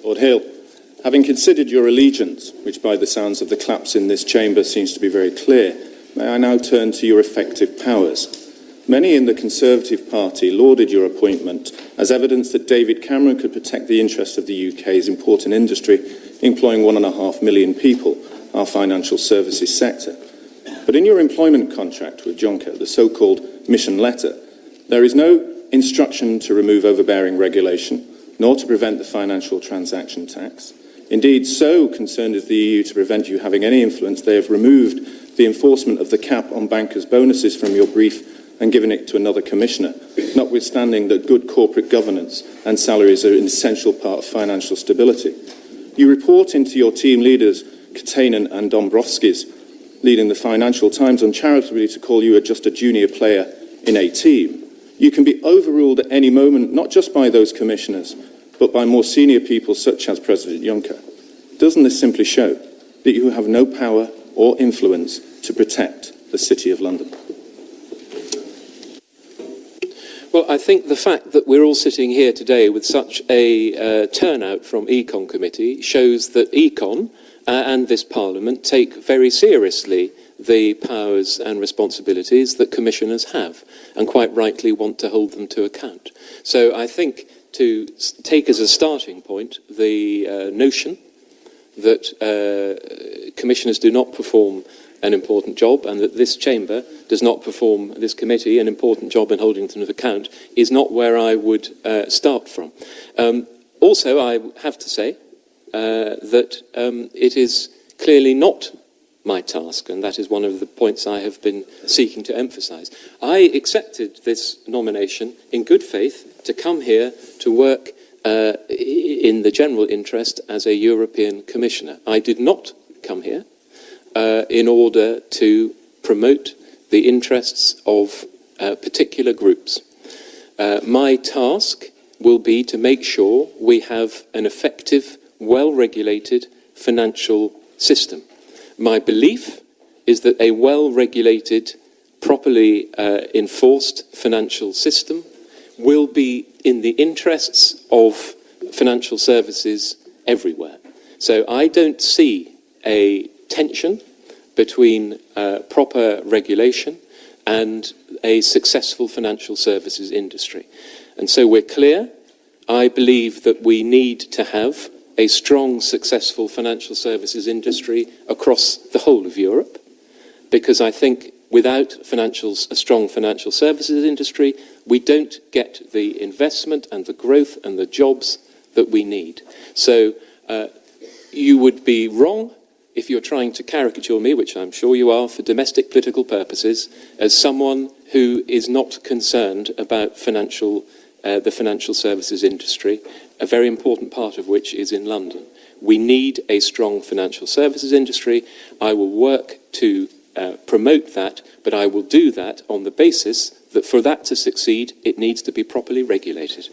Lord Hill, having considered your allegiance, which by the sounds of the claps in this chamber seems to be very clear, may I now turn to your effective powers. Many in the Conservative Party lauded your appointment as evidence that David Cameron could protect the interests of the UK's important industry, employing 1.5 million people, our financial services sector. But in your employment contract with Juncker, the so-called mission letter, there is no instruction to remove overbearing regulation, nor to prevent the financial transaction tax. Indeed, so concerned is the EU to prevent you having any influence, they have removed the enforcement of the cap on bankers' bonuses from your brief and given it to another commissioner, notwithstanding that good corporate governance and salaries are an essential part of financial stability. You report into your team leaders, Katainen and Dombrovskis, leading the Financial Times uncharitably to call you just a junior player in a team. You can be overruled at any moment, not just by those commissioners, but by more senior people such as President Juncker. Doesn't this simply show that you have no power or influence to protect the City of London? Well, I think the fact that we're all sitting here today with such a turnout from Econ Committee shows that Econ and this Parliament take very seriously the powers and responsibilities that commissioners have, and quite rightly want to hold them to account. So I think to take as a starting point the notion that commissioners do not perform an important job, and that this chamber does not perform, this committee, an important job in holding them to account, is not where I would start from. Also, I have to say that it is clearly not my task, and that is one of the points I have been seeking to emphasise. I accepted this nomination in good faith to come here to work in the general interest as a European Commissioner. I did not come here in order to promote the interests of particular groups. My task will be to make sure we have an effective, well-regulated financial system. My belief is that a well-regulated, properly enforced financial system will be in the interests of financial services everywhere. So I don't see a tension between proper regulation and a successful financial services industry. And so we're clear. I believe that we need to have a strong, successful financial services industry across the whole of Europe, because I think without a strong financial services industry, we don't get the investment and the growth and the jobs that we need. So you would be wrong if you're trying to caricature me, which I'm sure you are for domestic political purposes, as someone who is not concerned about the financial services industry, a very important part of which is in London. We need a strong financial services industry. I will work to promote that, but I will do that on the basis that for that to succeed, it needs to be properly regulated.